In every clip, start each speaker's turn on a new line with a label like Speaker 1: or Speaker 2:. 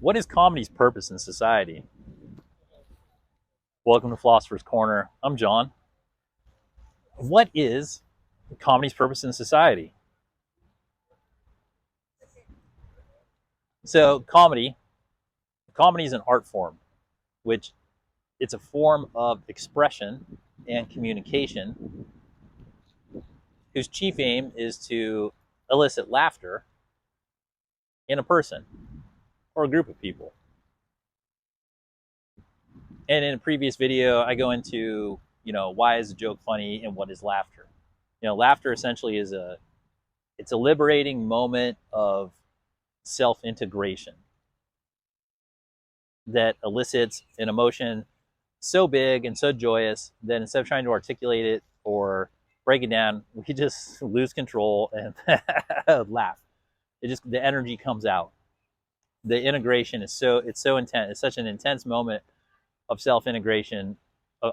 Speaker 1: What is comedy's purpose in society? Welcome to Philosopher's Corner. I'm John. What is comedy's purpose in society? So, comedy is an art form, which it's a form of expression and communication whose chief aim is to elicit laughter in a person or a group of people. And in a previous video, I go into, why is a joke funny and what is laughter? Laughter essentially is it's a liberating moment of self-integration that elicits an emotion so big and so joyous that instead of trying to articulate it or break it down, we just lose control and laugh. The energy comes out. The integration is so intense. It's such an intense moment of self-integration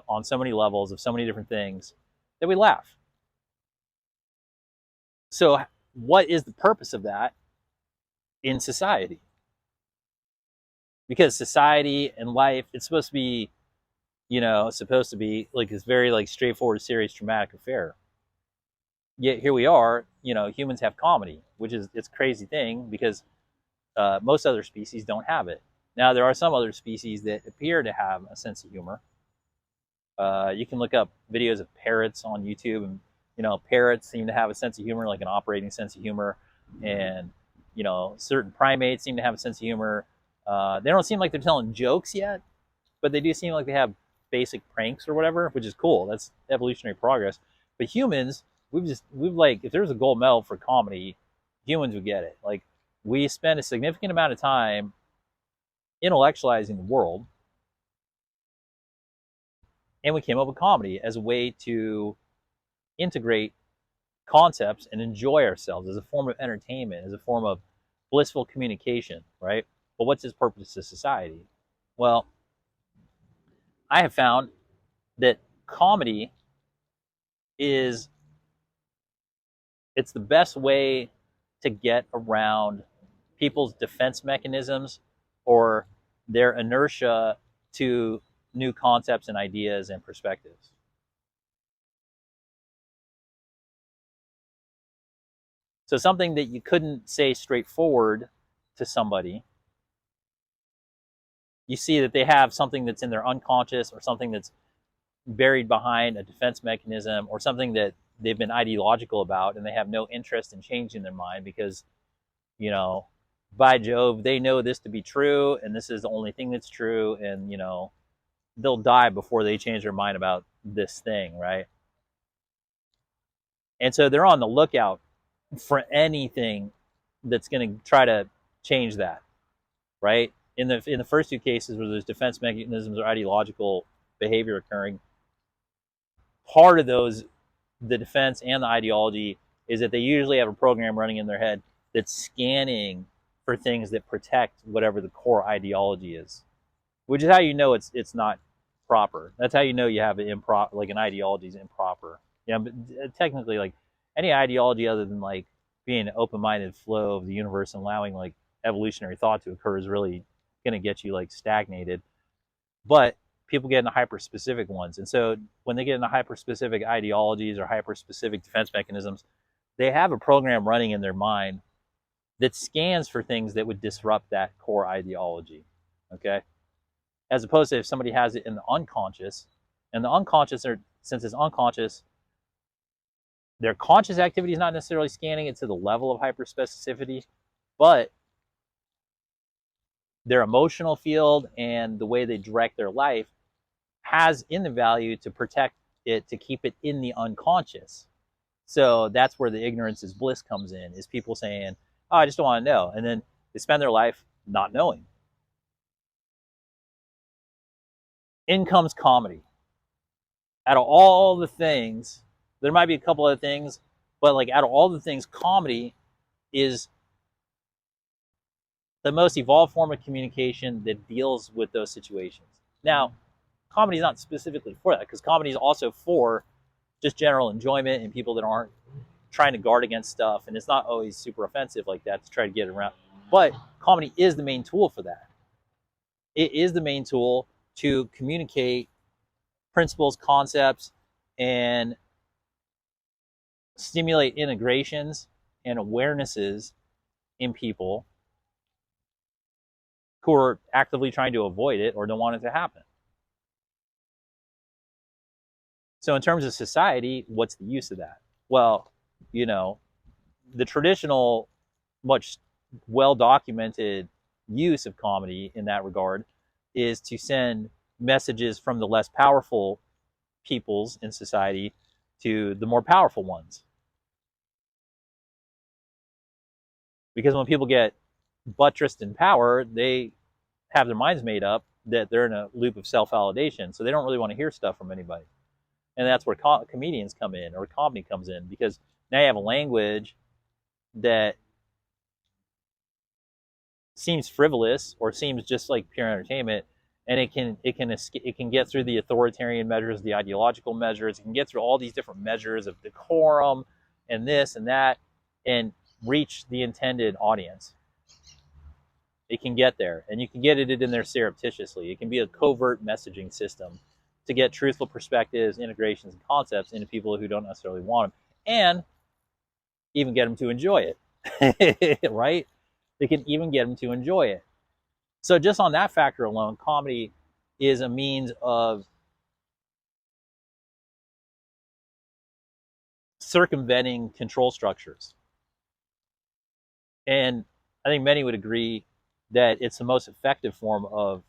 Speaker 1: on so many levels of so many different things that we laugh. So what is the purpose of that in society? Because society and life, it's supposed to be, like this very like straightforward, serious, dramatic affair. Yet here we are, humans have comedy, which is it's a crazy thing because most other species don't have it. Now, there are some other species that appear to have a sense of humor. You can look up videos of parrots on YouTube, and parrots seem to have a sense of humor, like an operating sense of humor, and certain primates seem to have a sense of humor. They don't seem like they're telling jokes yet, but they do seem like they have basic pranks or whatever, which is cool. That's evolutionary progress. But humans, we've like, if there was a gold medal for comedy, humans would get it. Like, we spend a significant amount of time intellectualizing the world, and we came up with comedy as a way to integrate concepts and enjoy ourselves as a form of entertainment, as a form of blissful communication, right? But what's its purpose to society? Well, I have found that comedy it's the best way to get around people's defense mechanisms or their inertia to new concepts and ideas and perspectives. So something that you couldn't say straightforward to somebody, you see that they have something that's in their unconscious or something that's buried behind a defense mechanism or something that they've been ideological about, and they have no interest in changing their mind because, by Jove, they know this to be true, and this is the only thing that's true, and, they'll die before they change their mind about this thing, right? And so they're on the lookout for anything that's going to try to change that, right? In the first two cases where there's defense mechanisms or ideological behavior occurring, part of those, the defense and the ideology, is that they usually have a program running in their head that's scanning for things that protect whatever the core ideology is, which is how you know it's not proper. That's how you know you have an improper, like an ideology is improper. But technically, like any ideology other than like being an open-minded flow of the universe and allowing like evolutionary thought to occur is really going to get you like stagnated. But people get into hyper-specific ones, and so when they get into hyper-specific ideologies or hyper-specific defense mechanisms, they have a program running in their mind that scans for things that would disrupt that core ideology, okay? As opposed to if somebody has it in the unconscious, and the unconscious, since it's unconscious, their conscious activity is not necessarily scanning it to the level of hyperspecificity, but their emotional field and the way they direct their life has in the value to protect it, to keep it in the unconscious. So that's where the ignorance is bliss comes in, is people saying, oh, I just don't want to know. And then they spend their life not knowing. In comes comedy. Out of all the things, there might be a couple other things, but like out of all the things, comedy is the most evolved form of communication that deals with those situations. Now, comedy is not specifically for that, because comedy is also for just general enjoyment and people that aren't trying to guard against stuff, and it's not always super offensive like that to try to get around. But comedy is the main tool for that. it is the main tool to communicate principles, concepts, and stimulate integrations and awarenesses in people who are actively trying to avoid it or don't want it to happen. So in terms of society, what's the use of that? Well, you know, the traditional, much well-documented use of comedy in that regard is to send messages from the less powerful peoples in society to the more powerful ones. Because when people get buttressed in power, they have their minds made up that they're in a loop of self-validation, so they don't really want to hear stuff from anybody. And that's where comedians come in, or comedy comes in, because now you have a language that seems frivolous or seems just like pure entertainment, and it can get through the authoritarian measures, the ideological measures. It can get through all these different measures of decorum and this and that, and reach the intended audience. It can get there, and you can get it in there surreptitiously. It can be a covert messaging system to get truthful perspectives, integrations, and concepts into people who don't necessarily want them, and even get them to enjoy it, right? They can even get them to enjoy it. So just on that factor alone, comedy is a means of circumventing control structures. And I think many would agree that it's the most effective form of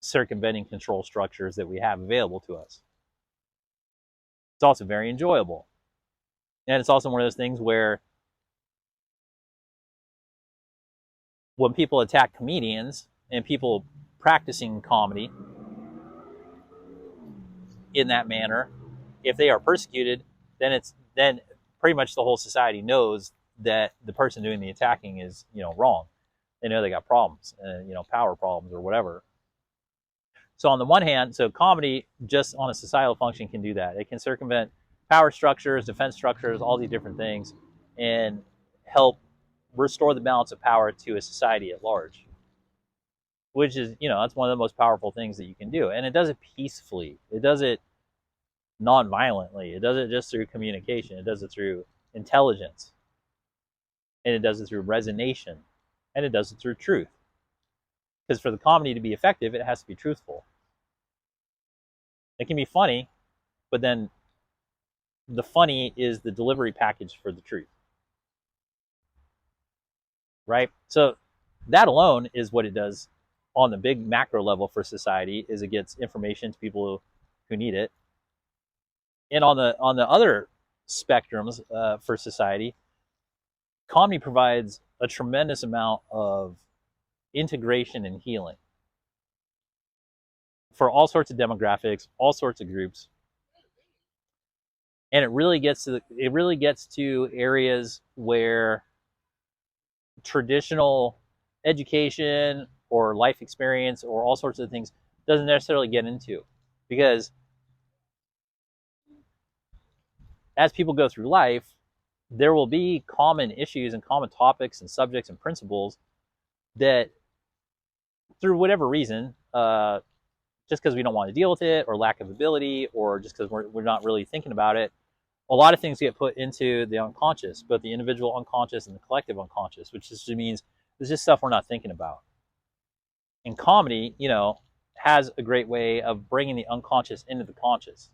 Speaker 1: circumventing control structures that we have available to us. It's also very enjoyable. And it's also one of those things where when people attack comedians and people practicing comedy in that manner, if they are persecuted, then pretty much the whole society knows that the person doing the attacking is, wrong. They know they got problems, power problems or whatever. So on the one hand, so comedy just on a societal function can do that. It can circumvent power structures, defense structures, all these different things, and help restore the balance of power to a society at large, which is, that's one of the most powerful things that you can do. And it does it peacefully. It does it non-violently. It does it just through communication. It does it through intelligence. And it does it through resonation. And it does it through truth. Because for the comedy to be effective, it has to be truthful. It can be funny, but then the funny is the delivery package for the truth. Right? So that alone is what it does on the big macro level for society, is it gets information to people who need it. And on the other spectrums for society, comedy provides a tremendous amount of integration and healing for all sorts of demographics, all sorts of groups. And it really gets to areas where traditional education or life experience or all sorts of things doesn't necessarily get into, because as people go through life, there will be common issues and common topics and subjects and principles that, through whatever reason, just because we don't want to deal with it, or lack of ability, or just because we're not really thinking about it, a lot of things get put into the unconscious, both the individual unconscious and the collective unconscious, which just means there's just stuff we're not thinking about. And comedy, has a great way of bringing the unconscious into the conscious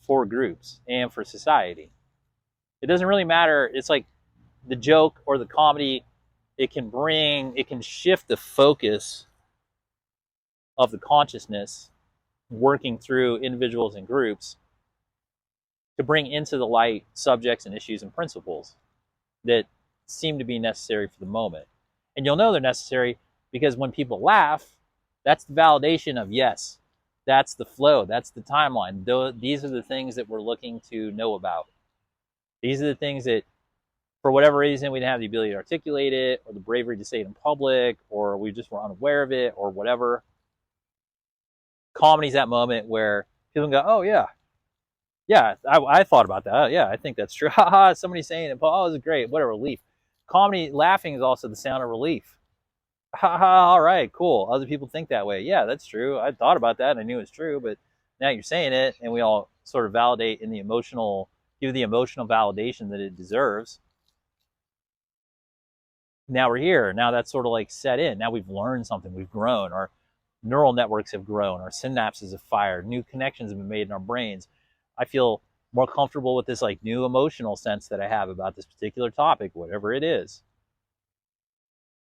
Speaker 1: for groups and for society. It doesn't really matter. It's like the joke or the comedy, it can shift the focus of the consciousness working through individuals and groups to bring into the light subjects and issues and principles that seem to be necessary for the moment. And you'll know they're necessary because when people laugh, that's the validation of, yes, that's the flow, that's the timeline. These are the things that we're looking to know about. These are the things that, for whatever reason, we didn't have the ability to articulate it, or the bravery to say it in public, or we just were unaware of it, or whatever. Comedy's that moment where people go, oh, yeah, I thought about that. Yeah, I think that's true. Somebody saying it, oh, this is great. What a relief. Comedy, laughing is also the sound of relief. Ha ha, all right, cool. Other people think that way. Yeah, that's true. I thought about that and I knew it's true, but now you're saying it, and we all sort of validate in the emotional, give the emotional validation that it deserves. Now we're here. Now that's sort of like set in. Now we've learned something. We've grown. Our neural networks have grown. Our synapses have fired. New connections have been made in our brains. I feel more comfortable with this like new emotional sense that I have about this particular topic, whatever it is.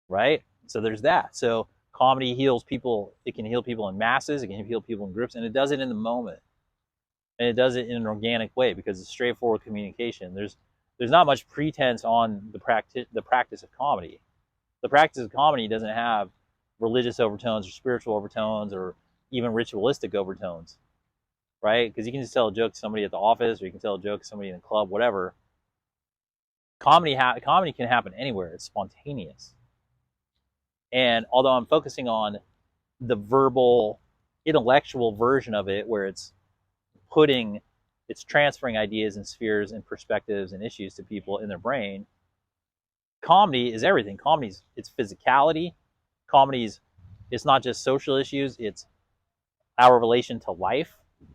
Speaker 1: Right? So there's that. So comedy heals people. It can heal people in masses. It can heal people in groups, and it does it in the moment. And it does it in an organic way because it's straightforward communication. There's not much pretense on the practice of comedy. The practice of comedy doesn't have religious overtones or spiritual overtones or even ritualistic overtones, right? Because you can just tell a joke to somebody at the office, or you can tell a joke to somebody in a club, whatever. Comedy can happen anywhere. It's spontaneous. And although I'm focusing on the verbal, intellectual version of it, where it's transferring ideas and spheres and perspectives and issues to people in their brain, comedy is everything. It's physicality. Comedy's it's not just social issues, it's our relation to life,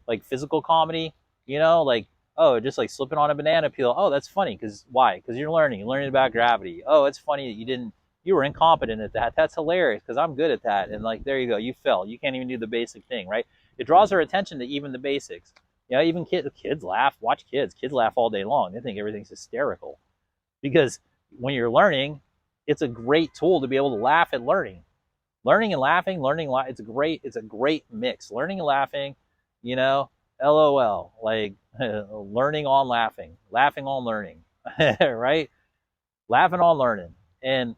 Speaker 1: like physical comedy, like, oh, just like slipping on a banana peel. Oh, that's funny. Because why? Because you're learning about gravity. Oh, it's funny that you were incompetent at that. That's hilarious because I'm good at that. And like, there you go. You fell. You can't even do the basic thing, right? It draws our attention to even the basics. Even kids laugh. Watch kids. Kids laugh all day long. They think everything's hysterical because when you're learning, it's a great tool to be able to laugh at learning. Learning and laughing, it's a great mix. Learning and laughing, you know, LOL, like learning on laughing, laughing on learning, right? Laughing on learning. And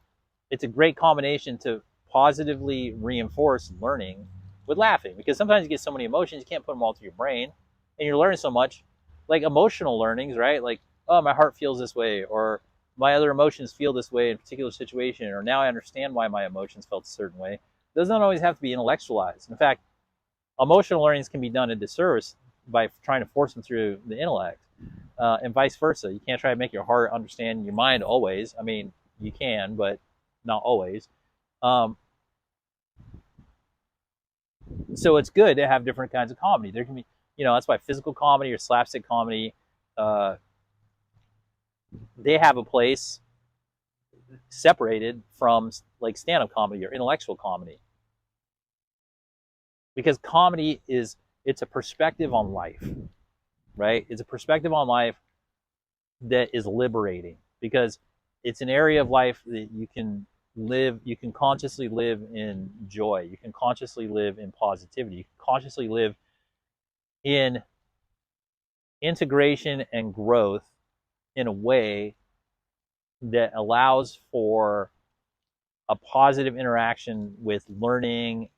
Speaker 1: it's a great combination to positively reinforce learning with laughing, because sometimes you get so many emotions, you can't put them all through your brain, and you're learning so much, like emotional learnings, right? Like, oh, my heart feels this way, or my other emotions feel this way in a particular situation, or now I understand why my emotions felt a certain way. It doesn't always have to be intellectualized. In fact, emotional learnings can be done a disservice by trying to force them through the intellect, and vice versa. You can't try to make your heart understand your mind always. I mean, you can, but not always. Um, so it's good to have different kinds of comedy. There can be, that's why physical comedy or slapstick comedy, uh, they have a place separated from like stand-up comedy or intellectual comedy, because comedy it's a perspective on life, right? It's a perspective on life that is liberating, because it's an area of life that you can consciously live in joy, you can consciously live in positivity, you can consciously live in integration and growth in a way that allows for a positive interaction with learning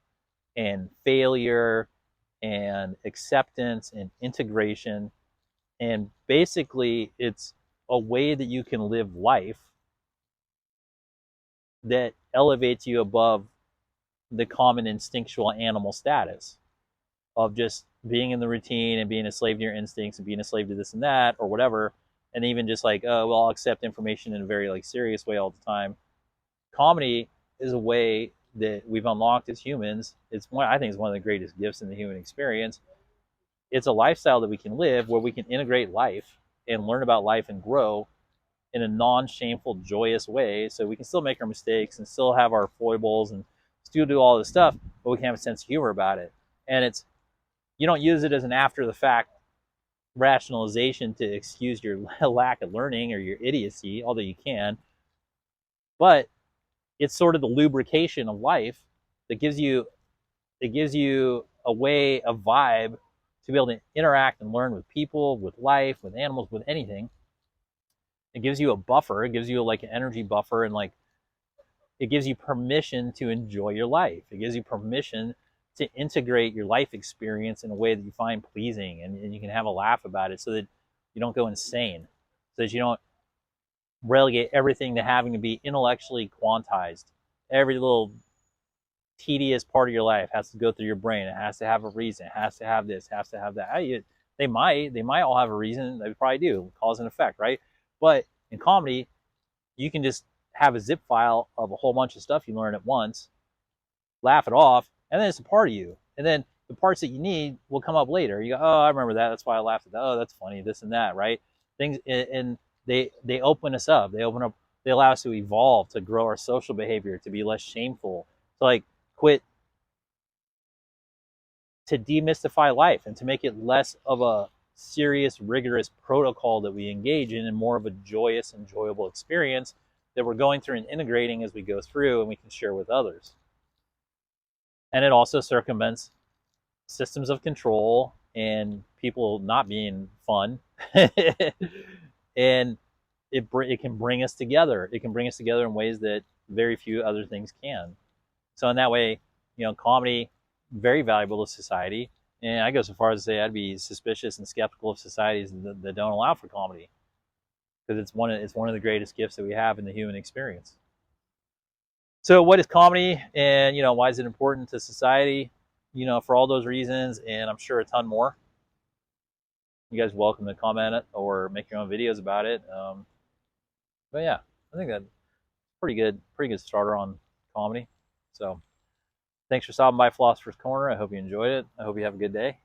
Speaker 1: and failure and acceptance and integration. And basically, it's a way that you can live life that elevates you above the common instinctual animal status of just being in the routine and being a slave to your instincts and being a slave to this and that or whatever. And even just like, oh, well, I'll accept information in a very like serious way all the time. Comedy is a way that we've unlocked as humans. I think it's one of the greatest gifts in the human experience. It's a lifestyle that we can live where we can integrate life and learn about life and grow in a non-shameful, joyous way. So we can still make our mistakes and still have our foibles and still do all this stuff, but we can have a sense of humor about it. And you don't use it as an after the fact rationalization to excuse your lack of learning or your idiocy, although you can. But it's sort of the lubrication of life that gives you a way, a vibe to be able to interact and learn with people, with life, with animals, with anything. It gives you a buffer. It gives you like an energy buffer, and like it gives you permission to enjoy your life. It gives you permission to integrate your life experience in a way that you find pleasing, and you can have a laugh about it, so that you don't go insane, so that you don't relegate everything to having to be intellectually quantized. Every little tedious part of your life has to go through your brain. It has to have a reason. It has to have this. It has to have that. They might all have a reason. They probably do. Cause and effect, right? But in comedy, you can just have a zip file of a whole bunch of stuff you learn at once, laugh it off, and then it's a part of you. And then the parts that you need will come up later. You go, oh, I remember that. That's why I laughed at that. Oh, that's funny. This and that, right? Things, and they open us up. They open up. They allow us to evolve, to grow our social behavior, to be less shameful, to like quit, to demystify life, and to make it less of a serious, rigorous protocol that we engage in, and more of a joyous, enjoyable experience that we're going through and integrating as we go through, and we can share with others. And it also circumvents systems of control and people not being fun. And it can bring us together. It can bring us together in ways that very few other things can. So in that way, comedy, very valuable to society. And I go so far as to say I'd be suspicious and skeptical of societies that don't allow for comedy, because it's one of the greatest gifts that we have in the human experience. So what is comedy, and why is it important to society? For all those reasons, and I'm sure a ton more. You guys are welcome to comment it or make your own videos about it. But yeah, I think that's pretty good starter on comedy. So thanks for stopping by Philosopher's Corner. I hope you enjoyed it. I hope you have a good day.